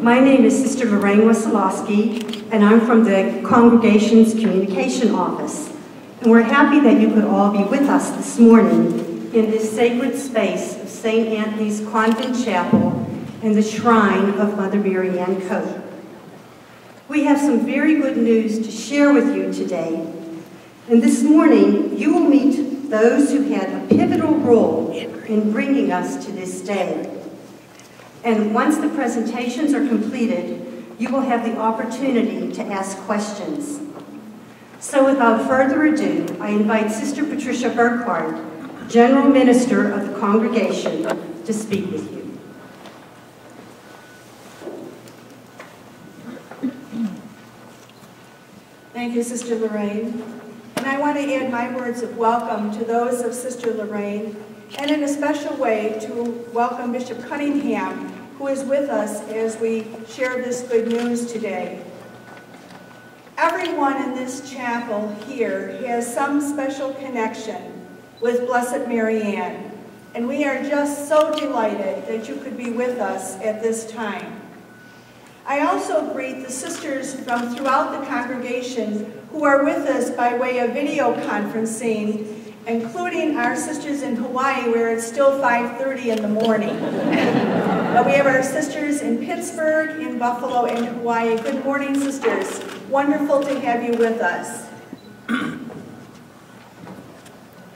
My name is Sister Lorraine Wasilowski, and I'm from the Congregation's Communication Office. And we're happy that you could all be with us this morning in this sacred space of St. Anthony's Convent Chapel and the shrine of Mother Marianne Cope. We have some very good news to share with you today. And this morning, you will meet those who had a pivotal role in bringing us to this day. And once the presentations are completed, you will have the opportunity to ask questions. So without further ado, I invite Sister Patricia Burkhardt, General Minister of the Congregation, to speak with you. Thank you, Sister Lorraine. And I want to add my words of welcome to those of Sister Lorraine, and in a special way to welcome Bishop Cunningham, who is with us as we share this good news today. Everyone in this chapel here has some special connection with Blessed Marianne, and we are just so delighted that you could be with us at this time. I also greet the sisters from throughout the congregation who are with us by way of video conferencing, including our sisters in Hawaii, where it's still 5:30 in the morning. But we have our sisters in Pittsburgh, in Buffalo, and Hawaii. Good morning, sisters. Wonderful to have you with us.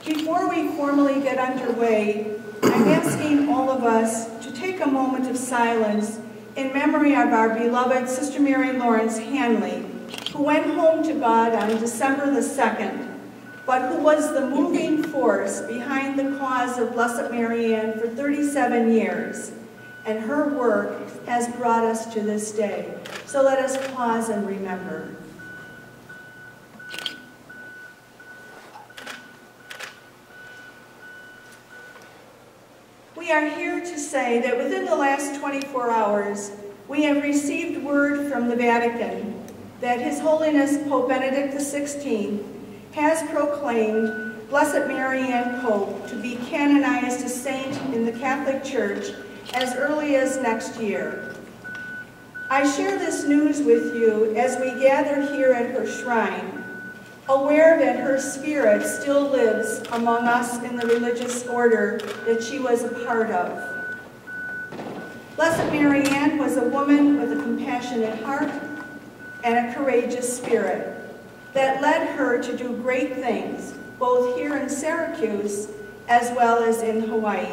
Before we formally get underway, I'm asking all of us to take a moment of silence in memory of our beloved Sister Mary Lawrence Hanley, who went home to God on December the 2nd, but who was the moving force behind the cause of Blessed Marianne for 37 years. And her work has brought us to this day. So let us pause and remember. We are here to say that within the last 24 hours, we have received word from the Vatican that His Holiness Pope Benedict XVI has proclaimed Blessed Marianne Cope to be canonized a saint in the Catholic Church as early as next year. I share this news with you as we gather here at her shrine, aware that her spirit still lives among us in the religious order that she was a part of. Blessed Marianne was a woman with a compassionate heart and a courageous spirit that led her to do great things, both here in Syracuse as well as in Hawaii.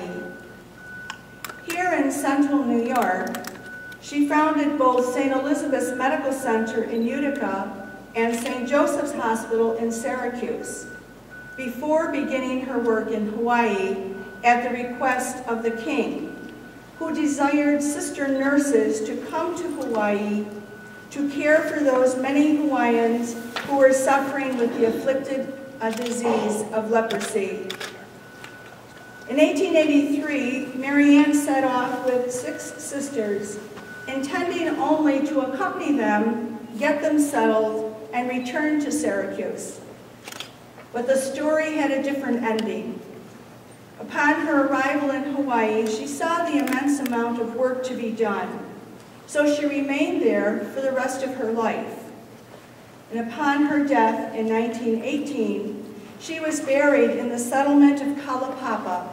Here in central New York, she founded both St. Elizabeth's Medical Center in Utica and St. Joseph's Hospital in Syracuse, before beginning her work in Hawaii at the request of the king, who desired sister nurses to come to Hawaii to care for those many Hawaiians who were suffering with the afflicted disease of leprosy. In 1883, Marianne set off with 6 sisters, intending only to accompany them, get them settled, and return to Syracuse. But the story had a different ending. Upon her arrival in Hawaii, she saw the immense amount of work to be done, so she remained there for the rest of her life. And upon her death in 1918, she was buried in the settlement of Kalapapa,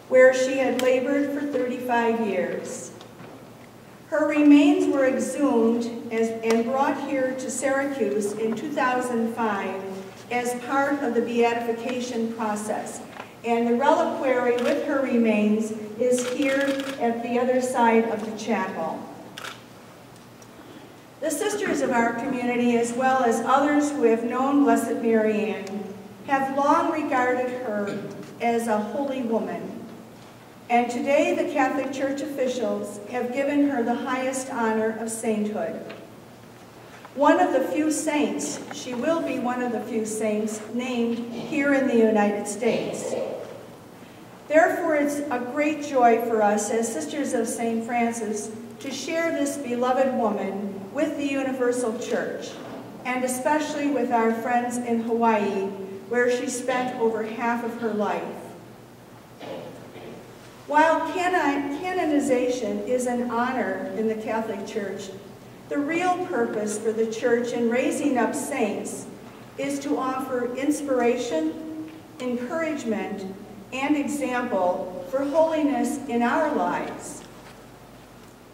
where she had labored for 35 years. Her remains were exhumed and brought here to Syracuse in 2005 as part of the beatification process. And the reliquary with her remains is here at the other side of the chapel. The sisters of our community, as well as others who have known Blessed Marianne, have long regarded her as a holy woman. And today the Catholic Church officials have given her the highest honor of sainthood. One of the few saints, she will be one of the few saints named here in the United States. Therefore, it's a great joy for us as Sisters of St. Francis to share this beloved woman with the Universal Church, and especially with our friends in Hawaii, where she spent over half of her life. While canonization is an honor in the Catholic Church, the real purpose for the Church in raising up saints is to offer inspiration, encouragement, and example for holiness in our lives.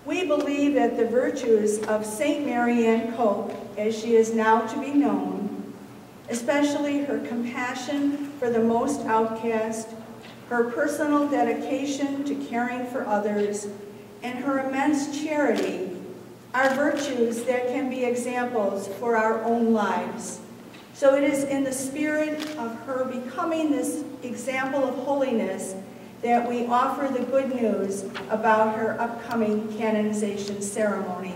We believe that the virtues of St. Marianne Cope, as she is now to be known, especially her compassion for the most outcast, her personal dedication to caring for others, and her immense charity are virtues that can be examples for our own lives. So it is in the spirit of her becoming this example of holiness that we offer the good news about her upcoming canonization ceremony.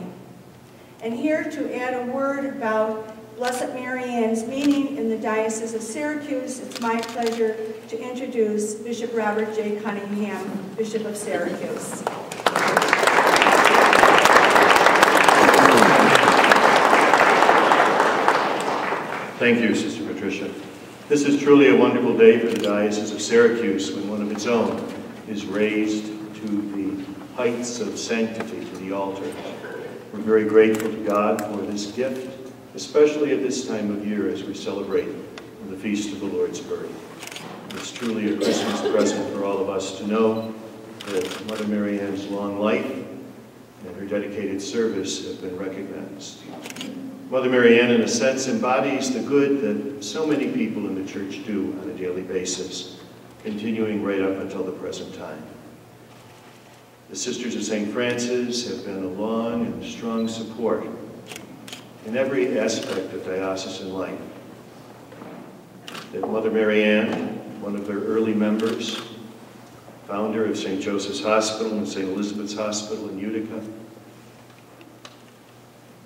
And here to add a word about Blessed Marianne's meaning in the Diocese of Syracuse, it's my pleasure to introduce Bishop Robert J. Cunningham, Bishop of Syracuse. Thank you, Sister Patricia. This is truly a wonderful day for the Diocese of Syracuse when one of its own is raised to the heights of sanctity, to the altar. We're very grateful to God for this gift, especially at this time of year as we celebrate the Feast of the Lord's birth. It's truly a Christmas present for all of us to know that Mother Marianne's long life and her dedicated service have been recognized. Mother Marianne, in a sense, embodies the good that so many people in the Church do on a daily basis, continuing right up until the present time. The Sisters of St. Francis have been a long and strong support in every aspect of diocesan life. That Mother Marianne, one of their early members, founder of St. Joseph's Hospital and St. Elizabeth's Hospital in Utica,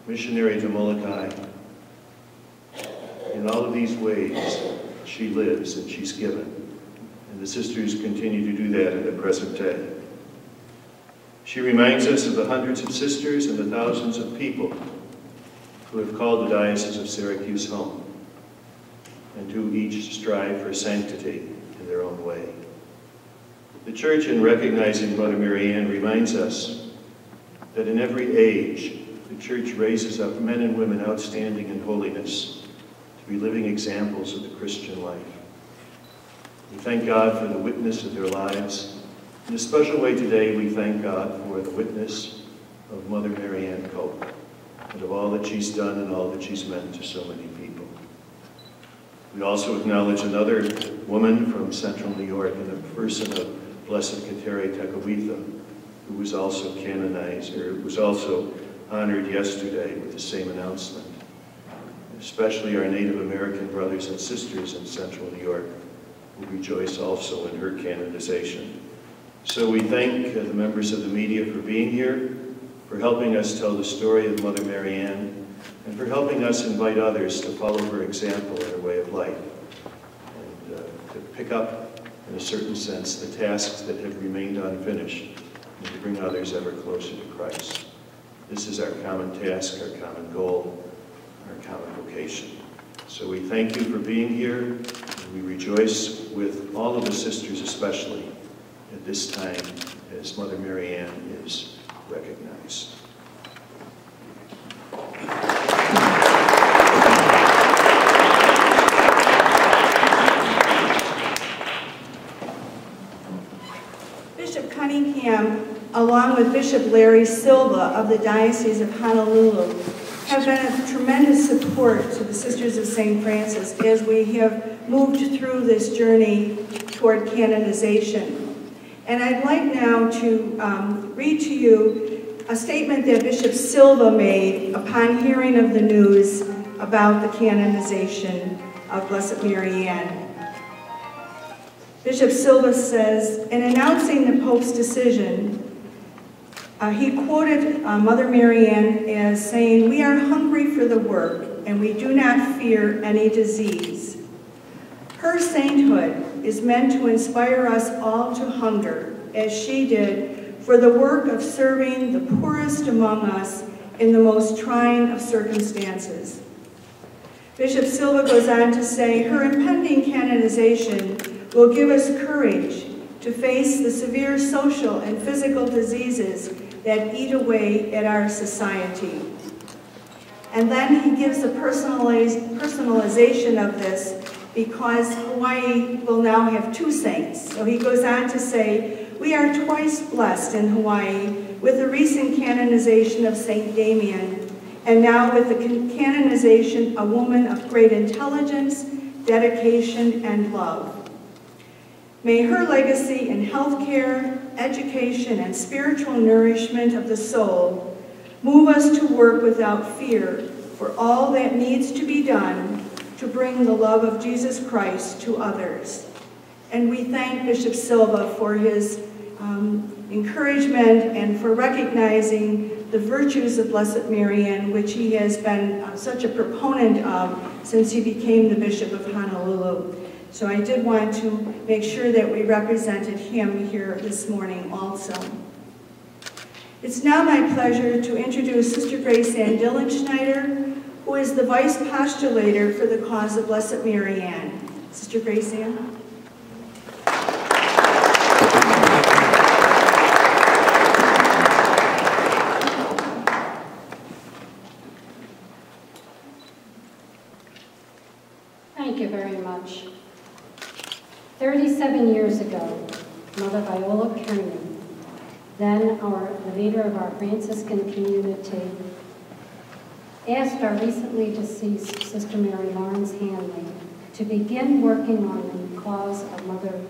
missionary to Molokai. In all of these ways, she lives and she's given. And the sisters continue to do that in the present day. She reminds us of the hundreds of sisters and the thousands of people who have called the Diocese of Syracuse home, and who each strive for sanctity in their own way. The Church, in recognizing Mother Marianne, reminds us that in every age, the Church raises up men and women outstanding in holiness to be living examples of the Christian life. We thank God for the witness of their lives. In a special way today, we thank God for the witness of Mother Marianne Cope and of all that she's done and all that she's meant to so many people. We also acknowledge another woman from Central New York in the person of Blessed Katere Tekakwitha, who was also canonized, or was also honored yesterday with the same announcement. Especially our Native American brothers and sisters in Central New York who rejoice also in her canonization. So we thank the members of the media for being here, for helping us tell the story of Mother Marianne, and for helping us invite others to follow her example in her way of life, and to pick up, in a certain sense, the tasks that have remained unfinished, and to bring others ever closer to Christ. This is our common task, our common goal, our common vocation. So we thank you for being here, and we rejoice with all of the sisters especially at this time as Mother Marianne is recognized. Bishop Cunningham, along with Bishop Larry Silva of the Diocese of Honolulu, have been of tremendous support to the Sisters of St. Francis as we have moved through this journey toward canonization. And I'd like now to read to you a statement that Bishop Silva made upon hearing of the news about the canonization of Blessed Marianne. Bishop Silva says, in announcing the Pope's decision, he quoted Mother Marianne as saying, "We are hungry for the work, and we do not fear any disease." Her sainthood is meant to inspire us all to hunger, as she did, for the work of serving the poorest among us in the most trying of circumstances. Bishop Silva goes on to say, her impending canonization will give us courage to face the severe social and physical diseases that eat away at our society. And then he gives a personalization of this because Hawaii will now have 2 saints. So he goes on to say, we are twice blessed in Hawaii with the recent canonization of Saint Damien, and now with the canonization, a woman of great intelligence, dedication, and love. May her legacy in healthcare, education, and spiritual nourishment of the soul move us to work without fear for all that needs to be done to bring the love of Jesus Christ to others. And we thank Bishop Silva for his encouragement and for recognizing the virtues of Blessed Marianne, which he has been such a proponent of since he became the Bishop of Honolulu. So I did want to make sure that we represented him here this morning also. It's now my pleasure to introduce Sister Grace Ann Dillenschneider, who is the Vice Postulator for the cause of Blessed Marianne. Sister Grace Ann. Thank you very much. 37 years ago, Mother Viola Kearney, then the leader of our Franciscan community, asked our recently deceased Sister Mary Lawrence Hanley to begin working on the cause of Mother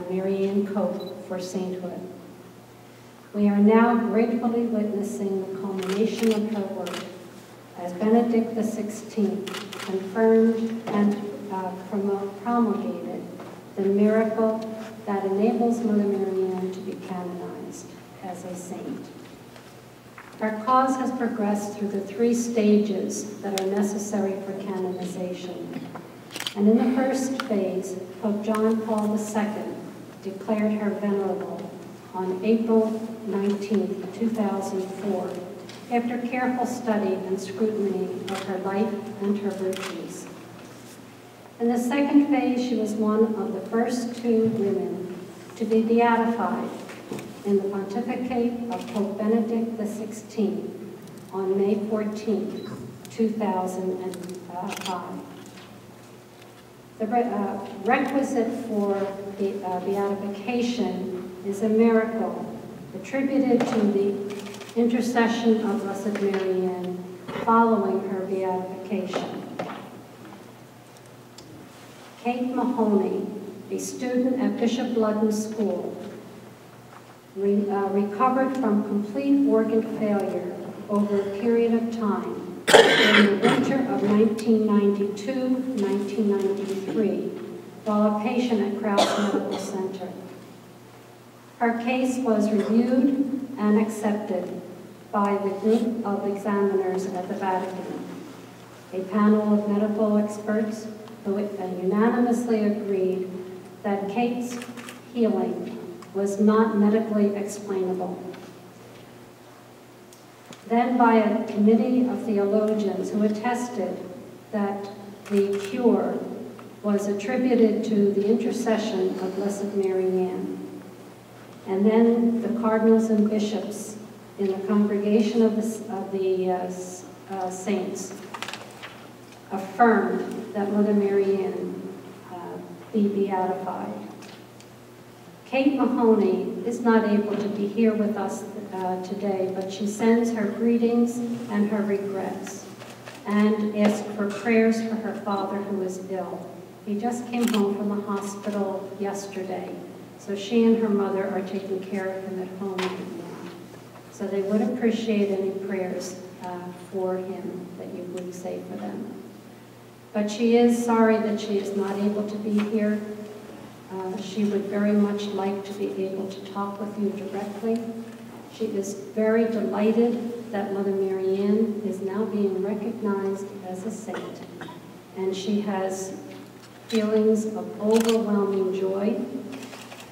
Marianne Cope for sainthood. We are now gratefully witnessing the culmination of her work as Benedict XVI confirmed and promulgated the miracle that enables Mother Marianne to be canonized as a saint. Our cause has progressed through the 3 stages that are necessary for canonization. And in the first phase, Pope John Paul II declared her venerable on April 19, 2004, after careful study and scrutiny of her life and her virtues. In the second phase, she was one of the first 2 women to be beatified in the pontificate of Pope Benedict XVI on May 14, 2005. The requisite for the beatification is a miracle attributed to the intercession of Blessed Marianne following her beatification. Kate Mahoney, a student at Bishop Ludden's school, recovered from complete organ failure over a period of time in the winter of 1992-1993 while a patient at Krause Medical Center. Her case was reviewed and accepted by the group of examiners at the Vatican, a panel of medical experts who unanimously agreed that Kate's healing was not medically explainable. Then by a committee of theologians who attested that the cure was attributed to the intercession of Blessed Marianne. And then the cardinals and bishops in the congregation of the saints affirmed that Mother Marianne be beatified. Kate Mahoney is not able to be here with us today, but she sends her greetings and her regrets and asks for prayers for her father who is ill. He just came home from the hospital yesterday, so she and her mother are taking care of him at home right now. So they would appreciate any prayers for him that you would say for them. But she is sorry that she is not able to be here. She would very much like to be able to talk with you directly. She is very delighted that Mother Marianne is now being recognized as a saint. And she has feelings of overwhelming joy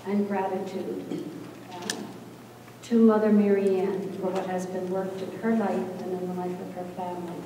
and gratitude to Mother Marianne for what has been worked in her life and in the life of her family.